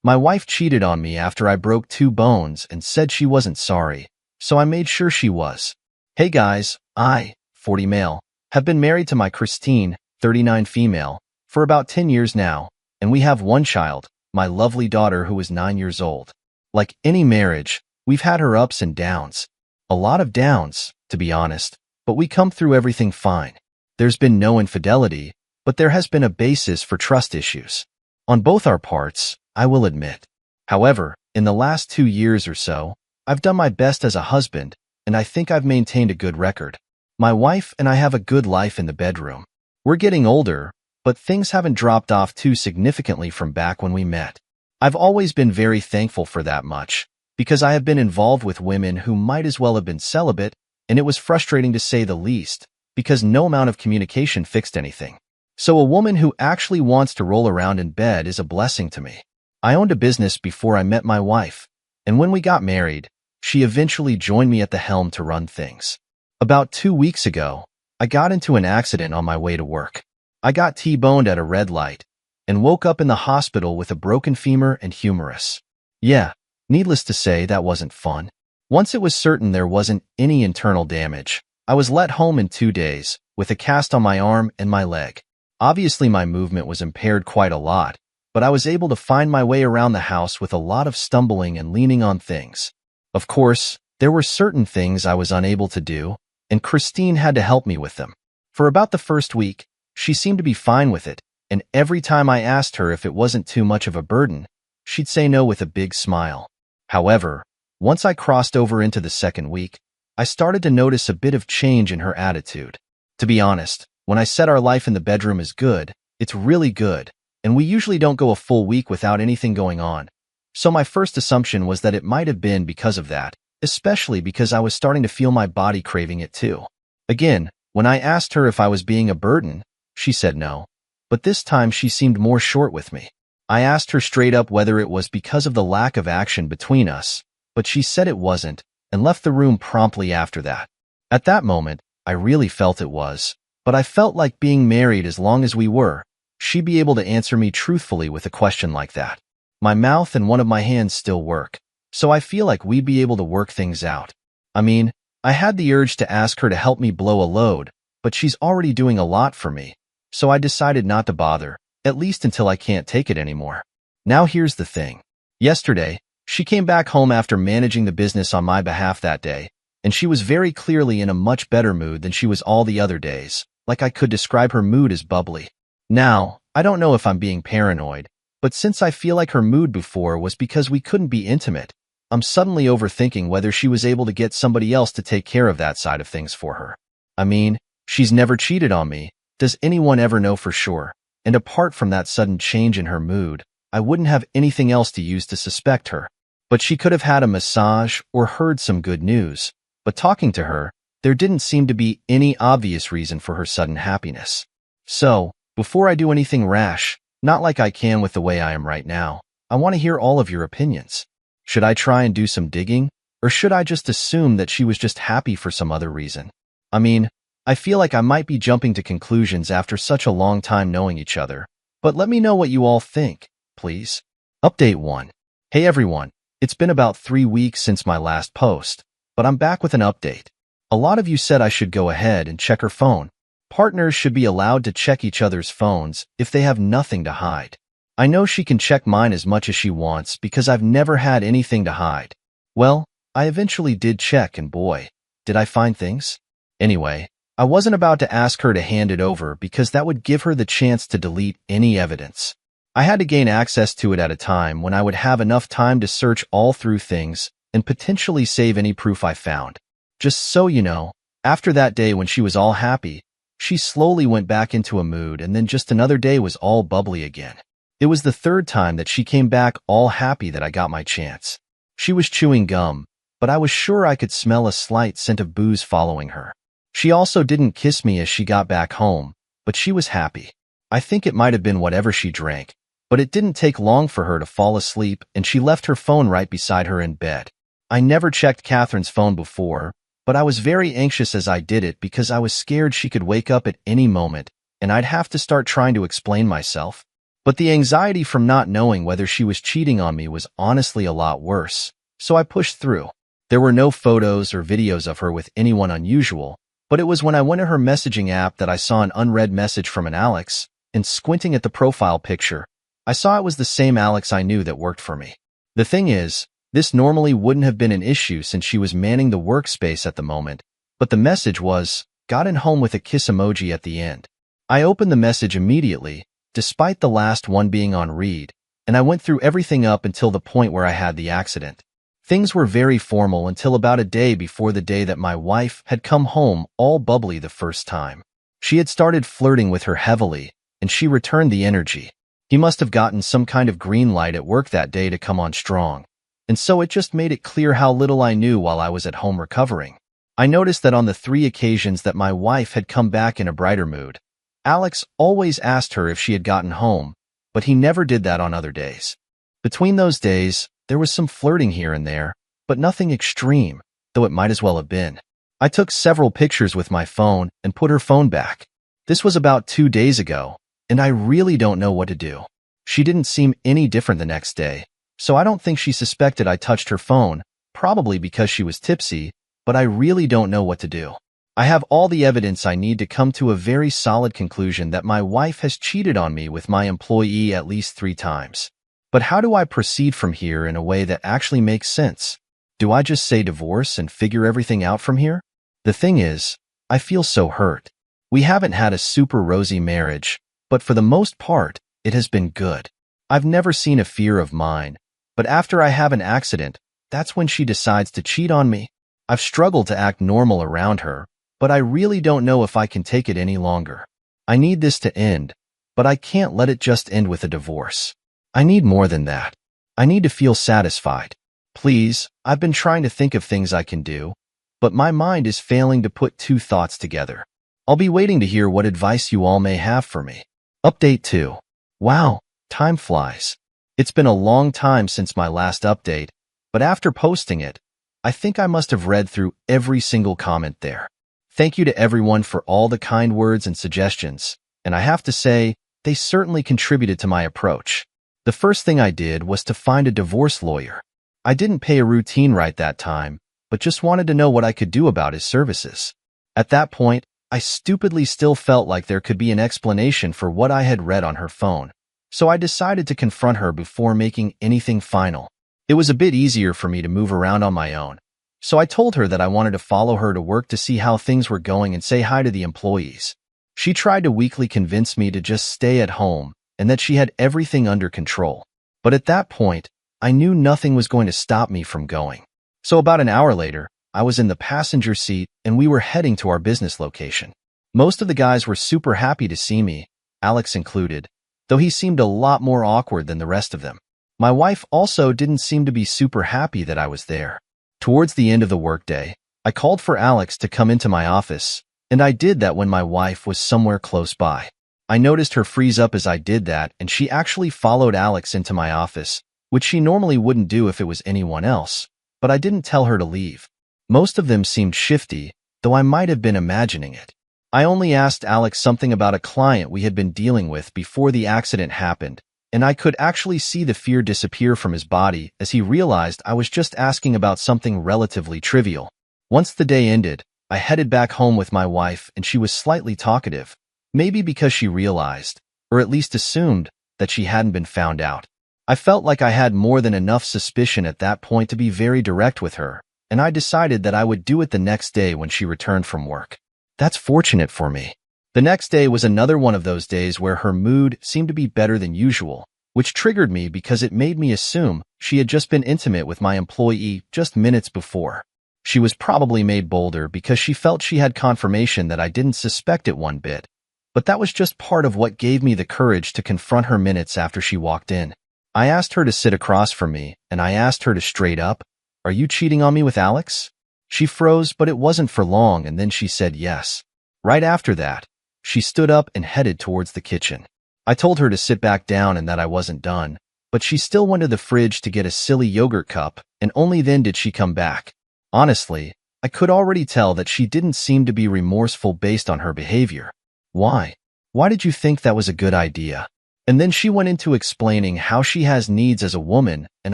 My wife cheated on me after I broke 2 bones and said she wasn't sorry, so I made sure she was. Hey guys, I, 40 male, have been married to my Christine, 39 female, for about 10 years now, and we have one child, my lovely daughter who is 9 years old. Like any marriage, we've had her ups and downs. A lot of downs, to be honest, but we come through everything fine. There's been no infidelity, but there has been a basis for trust issues. On both our parts, I will admit. However, in the last 2 years or so, I've done my best as a husband, and I think I've maintained a good record. My wife and I have a good life in the bedroom. We're getting older, but things haven't dropped off too significantly from back when we met. I've always been very thankful for that much, because I have been involved with women who might as well have been celibate, and it was frustrating to say the least, because no amount of communication fixed anything. So a woman who actually wants to roll around in bed is a blessing to me. I owned a business before I met my wife, and when we got married, she eventually joined me at the helm to run things. About 2 weeks ago, I got into an accident on my way to work. I got T-boned at a red light and woke up in the hospital with a broken femur and humerus. Yeah, needless to say, that wasn't fun. Once it was certain there wasn't any internal damage, I was let home in 2 days with a cast on my arm and my leg. Obviously, my movement was impaired quite a lot, but I was able to find my way around the house with a lot of stumbling and leaning on things. Of course, there were certain things I was unable to do, and Christine had to help me with them. For about the first week, she seemed to be fine with it, and every time I asked her if it wasn't too much of a burden, she'd say no with a big smile. However, once I crossed over into the second week, I started to notice a bit of change in her attitude. To be honest, when I said our life in the bedroom is good, it's really good, and we usually don't go a full week without anything going on. So my first assumption was that it might have been because of that, especially because I was starting to feel my body craving it too. Again, when I asked her if I was being a burden, she said no, but this time she seemed more short with me. I asked her straight up whether it was because of the lack of action between us, but she said it wasn't and left the room promptly after that. At that moment, I really felt it was, but I felt like being married as long as we were, she'd be able to answer me truthfully with a question like that. My mouth and one of my hands still work, so I feel like we'd be able to work things out. I mean, I had the urge to ask her to help me blow a load, but she's already doing a lot for me, so I decided not to bother, at least until I can't take it anymore. Now here's the thing. Yesterday, she came back home after managing the business on my behalf that day, and she was very clearly in a much better mood than she was all the other days, like I could describe her mood as bubbly. Now, I don't know if I'm being paranoid, but since I feel like her mood before was because we couldn't be intimate, I'm suddenly overthinking whether she was able to get somebody else to take care of that side of things for her. I mean, she's never cheated on me. Does anyone ever know for sure? And apart from that sudden change in her mood, I wouldn't have anything else to use to suspect her. But she could have had a massage or heard some good news. But talking to her, there didn't seem to be any obvious reason for her sudden happiness. So, before I do anything rash, not like I can with the way I am right now, I want to hear all of your opinions. Should I try and do some digging, or should I just assume that she was just happy for some other reason? I mean, I feel like I might be jumping to conclusions after such a long time knowing each other, but let me know what you all think, please. Update 1. Hey everyone, it's been about 3 weeks since my last post, but I'm back with an update. A lot of you said I should go ahead and check her phone. Partners should be allowed to check each other's phones if they have nothing to hide. I know she can check mine as much as she wants because I've never had anything to hide. Well, I eventually did check, and boy, did I find things. Anyway, I wasn't about to ask her to hand it over because that would give her the chance to delete any evidence. I had to gain access to it at a time when I would have enough time to search all through things and potentially save any proof I found. Just so you know, after that day when she was all happy, she slowly went back into a mood, and then just another day was all bubbly again. It was the third time that she came back all happy that I got my chance. She was chewing gum, but I was sure I could smell a slight scent of booze following her. She also didn't kiss me as she got back home, but she was happy. I think it might have been whatever she drank, but it didn't take long for her to fall asleep, and she left her phone right beside her in bed. I never checked Catherine's phone before, but I was very anxious as I did it because I was scared she could wake up at any moment, and I'd have to start trying to explain myself. But the anxiety from not knowing whether she was cheating on me was honestly a lot worse, so I pushed through. There were no photos or videos of her with anyone unusual, but it was when I went to her messaging app that I saw an unread message from an Alex, and squinting at the profile picture, I saw it was the same Alex I knew that worked for me. The thing is, this normally wouldn't have been an issue since she was manning the workspace at the moment, but the message was, "Gotten home," with a kiss emoji at the end. I opened the message immediately, despite the last one being on read, and I went through everything up until the point where I had the accident. Things were very formal until about a day before the day that my wife had come home all bubbly the first time. She had started flirting with her heavily, and she returned the energy. He must have gotten some kind of green light at work that day to come on strong. And so it just made it clear how little I knew while I was at home recovering. I noticed that on the 3 occasions that my wife had come back in a brighter mood, Alex always asked her if she had gotten home, but he never did that on other days. Between those days, there was some flirting here and there, but nothing extreme, though it might as well have been. I took several pictures with my phone and put her phone back. This was about 2 days ago, and I really don't know what to do. She didn't seem any different the next day, so I don't think she suspected I touched her phone, probably because she was tipsy, but I really don't know what to do. I have all the evidence I need to come to a very solid conclusion that my wife has cheated on me with my employee at least 3 times. But how do I proceed from here in a way that actually makes sense? Do I just say divorce and figure everything out from here? The thing is, I feel so hurt. We haven't had a super rosy marriage, but for the most part, it has been good. I've never seen a fear of mine, but after I have an accident, that's when she decides to cheat on me. I've struggled to act normal around her, but I really don't know if I can take it any longer. I need this to end, but I can't let it just end with a divorce. I need more than that. I need to feel satisfied. Please, I've been trying to think of things I can do, but my mind is failing to put 2 thoughts together. I'll be waiting to hear what advice you all may have for me. Update 2. Wow, time flies. It's been a long time since my last update, but after posting it, I think I must have read through every single comment there. Thank you to everyone for all the kind words and suggestions, and I have to say, they certainly contributed to my approach. The first thing I did was to find a divorce lawyer. I didn't pay a routine right that time, but just wanted to know what I could do about his services. At that point, I stupidly still felt like there could be an explanation for what I had read on her phone, so I decided to confront her before making anything final. It was a bit easier for me to move around on my own, so I told her that I wanted to follow her to work to see how things were going and say hi to the employees. She tried to weakly convince me to just stay at home and that she had everything under control. But at that point, I knew nothing was going to stop me from going. So about an hour later, I was in the passenger seat and we were heading to our business location. Most of the guys were super happy to see me, Alex included, though he seemed a lot more awkward than the rest of them. My wife also didn't seem to be super happy that I was there. Towards the end of the workday, I called for Alex to come into my office, and I did that when my wife was somewhere close by. I noticed her freeze up as I did that, and she actually followed Alex into my office, which she normally wouldn't do if it was anyone else, but I didn't tell her to leave. Most of them seemed shifty, though I might have been imagining it. I only asked Alex something about a client we had been dealing with before the accident happened, and I could actually see the fear disappear from his body as he realized I was just asking about something relatively trivial. Once the day ended, I headed back home with my wife, and she was slightly talkative, maybe because she realized, or at least assumed, that she hadn't been found out. I felt like I had more than enough suspicion at that point to be very direct with her, and I decided that I would do it the next day when she returned from work. That's fortunate for me. The next day was another one of those days where her mood seemed to be better than usual, which triggered me because it made me assume she had just been intimate with my employee just minutes before. She was probably made bolder because she felt she had confirmation that I didn't suspect it one bit, but that was just part of what gave me the courage to confront her minutes after she walked in. I asked her to sit across from me, and I asked her to straight up, "Are you cheating on me with Alex?" She froze, but it wasn't for long, and then she said yes. Right after that, she stood up and headed towards the kitchen. I told her to sit back down and that I wasn't done, but she still went to the fridge to get a silly yogurt cup, and only then did she come back. Honestly, I could already tell that she didn't seem to be remorseful based on her behavior. Why? Why did you think that was a good idea? And then she went into explaining how she has needs as a woman and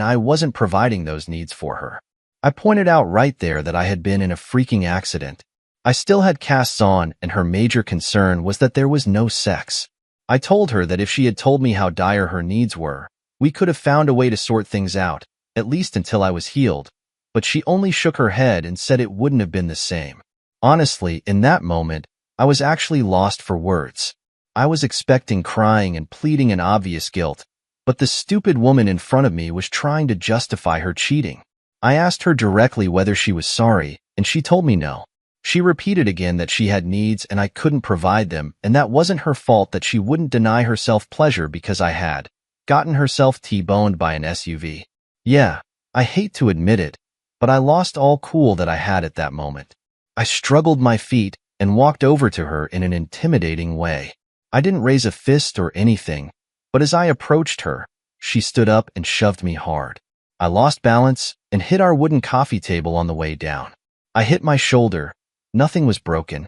I wasn't providing those needs for her. I pointed out right there that I had been in a freaking accident. I still had casts on and her major concern was that there was no sex. I told her that if she had told me how dire her needs were, we could have found a way to sort things out, at least until I was healed, but she only shook her head and said it wouldn't have been the same. Honestly, in that moment, I was actually lost for words. I was expecting crying and pleading an obvious guilt, but the stupid woman in front of me was trying to justify her cheating. I asked her directly whether she was sorry, and she told me no. She repeated again that she had needs and I couldn't provide them, and that wasn't her fault that she wouldn't deny herself pleasure because I had gotten herself T-boned by an SUV. Yeah, I hate to admit it, but I lost all cool that I had at that moment. I struggled my feet and walked over to her in an intimidating way. I didn't raise a fist or anything, but as I approached her, she stood up and shoved me hard. I lost balance and hit our wooden coffee table on the way down. I hit my shoulder. Nothing was broken.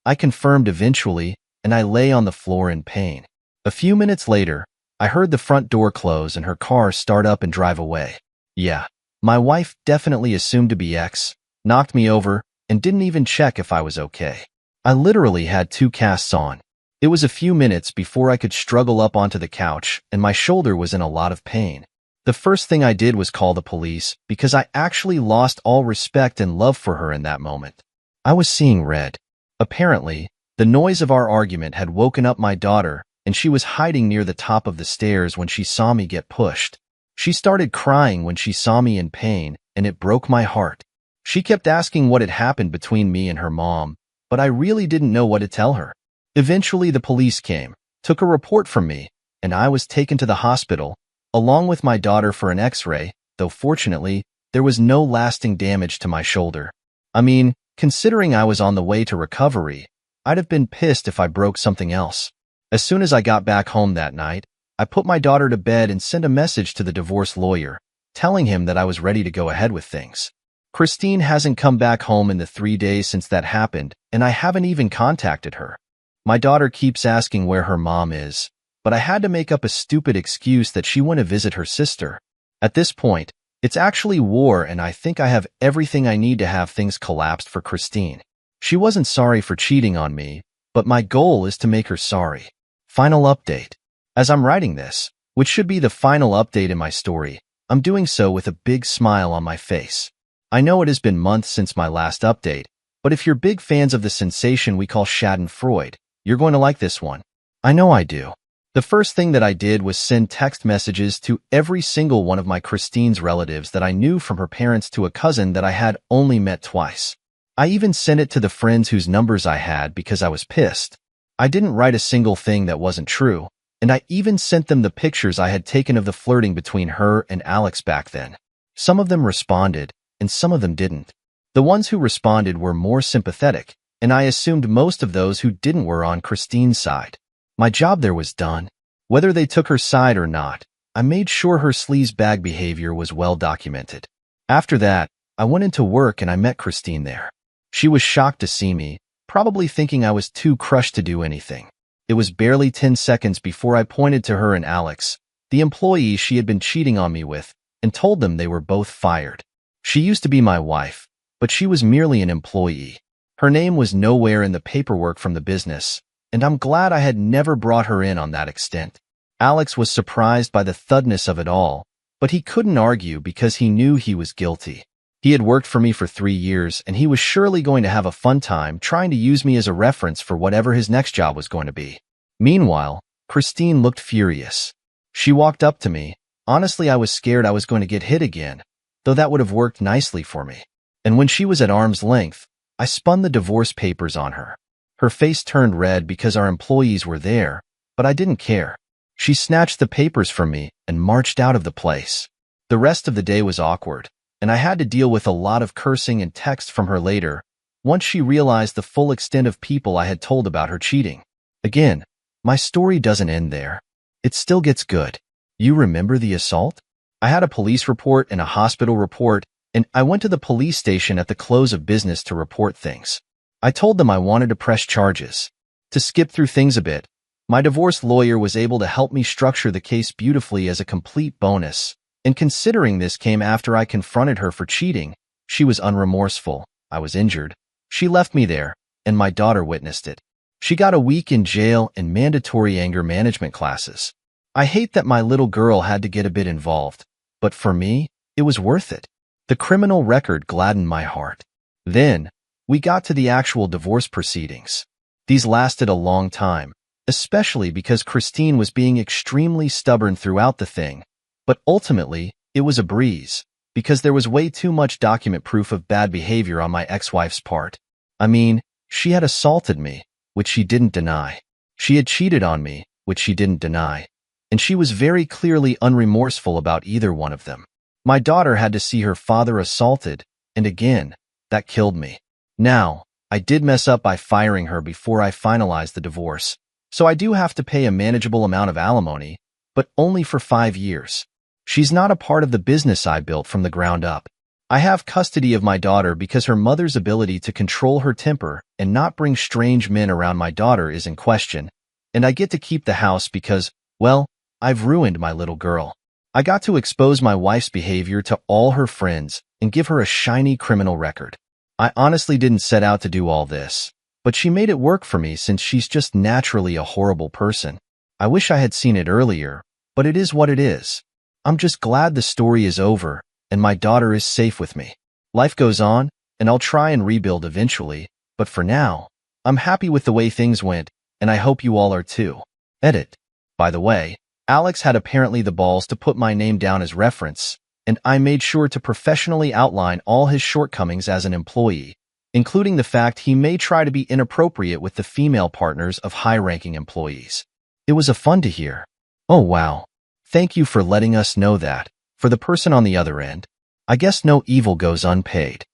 I confirmed eventually, and I lay on the floor in pain. A few minutes later, I heard the front door close and her car start up and drive away. Yeah, my wife definitely assumed to be X, knocked me over, and didn't even check if I was okay. I literally had 2 casts on. It was a few minutes before I could struggle up onto the couch, and my shoulder was in a lot of pain. The first thing I did was call the police because I actually lost all respect and love for her in that moment. I was seeing red. Apparently, the noise of our argument had woken up my daughter, and she was hiding near the top of the stairs when she saw me get pushed. She started crying when she saw me in pain, and it broke my heart. She kept asking what had happened between me and her mom, but I really didn't know what to tell her. Eventually, the police came, took a report from me, and I was taken to the hospital, along with my daughter for an X-ray, though fortunately, there was no lasting damage to my shoulder. I mean, considering I was on the way to recovery, I'd have been pissed if I broke something else. As soon as I got back home that night, I put my daughter to bed and sent a message to the divorce lawyer, telling him that I was ready to go ahead with things. Christine hasn't come back home in the 3 days since that happened, and I haven't even contacted her. My daughter keeps asking where her mom is, but I had to make up a stupid excuse that she went to visit her sister. At this point, it's actually war, and I think I have everything I need to have things collapsed for Christine. She wasn't sorry for cheating on me, but my goal is to make her sorry. Final update. As I'm writing this, which should be the final update in my story, I'm doing so with a big smile on my face. I know it has been months since my last update, but if you're big fans of the sensation we call Schadenfreude, you're going to like this one. I know I do. The first thing that I did was send text messages to every single one of my Christine's relatives that I knew, from her parents to a cousin that I had only met twice. I even sent it to the friends whose numbers I had because I was pissed. I didn't write a single thing that wasn't true, and I even sent them the pictures I had taken of the flirting between her and Alex back then. Some of them responded, and some of them didn't. The ones who responded were more sympathetic, and I assumed most of those who didn't were on Christine's side. My job there was done. Whether they took her side or not, I made sure her sleazebag behavior was well documented. After that, I went into work and I met Christine there. She was shocked to see me, probably thinking I was too crushed to do anything. It was barely 10 seconds before I pointed to her and Alex, the employee she had been cheating on me with, and told them they were both fired. She used to be my wife, but she was merely an employee. Her name was nowhere in the paperwork from the business, and I'm glad I had never brought her in on that extent. Alex was surprised by the thudness of it all, but he couldn't argue because he knew he was guilty. He had worked for me for 3 years, and he was surely going to have a fun time trying to use me as a reference for whatever his next job was going to be. Meanwhile, Christine looked furious. She walked up to me. Honestly, I was scared I was going to get hit again, though that would have worked nicely for me. And when she was at arm's length, I spun the divorce papers on her. Her face turned red because our employees were there, but I didn't care. She snatched the papers from me and marched out of the place. The rest of the day was awkward, and I had to deal with a lot of cursing and text from her later, once she realized the full extent of people I had told about her cheating. Again, my story doesn't end there. It still gets good. You remember the assault? I had a police report and a hospital report, and I went to the police station at the close of business to report things. I told them I wanted to press charges. To skip through things a bit, My divorce lawyer was able to help me structure the case beautifully as a complete bonus, and considering this came after I confronted her for cheating, she was unremorseful. I was injured. She left me there, and my daughter witnessed it. She got a week in jail and mandatory anger management classes. I hate that my little girl had to get a bit involved, but for me, it was worth it. The criminal record gladdened my heart. Then, we got to the actual divorce proceedings. These lasted a long time, especially because Christine was being extremely stubborn throughout the thing, but ultimately, it was a breeze, because there was way too much document proof of bad behavior on my ex-wife's part. I mean, she had assaulted me, which she didn't deny. She had cheated on me, which she didn't deny. And she was very clearly unremorseful about either one of them. My daughter had to see her father assaulted, and again, that killed me. Now, I did mess up by firing her before I finalized the divorce, so I do have to pay a manageable amount of alimony, but only for 5 years. She's not a part of the business I built from the ground up. I have custody of my daughter because her mother's ability to control her temper and not bring strange men around my daughter is in question, and I get to keep the house because, well, I've ruined my little girl. I got to expose my wife's behavior to all her friends and give her a shiny criminal record. I honestly didn't set out to do all this, but she made it work for me since she's just naturally a horrible person. I wish I had seen it earlier, but it is what it is. I'm just glad the story is over and my daughter is safe with me. Life goes on, and I'll try and rebuild eventually, but for now, I'm happy with the way things went, and I hope you all are too. Edit. By the way, Alex had apparently the balls to put my name down as reference, and I made sure to professionally outline all his shortcomings as an employee, including the fact he may try to be inappropriate with the female partners of high-ranking employees. It was a fun to hear. Oh wow. Thank you for letting us know that. For the person on the other end, I guess no evil goes unpaid.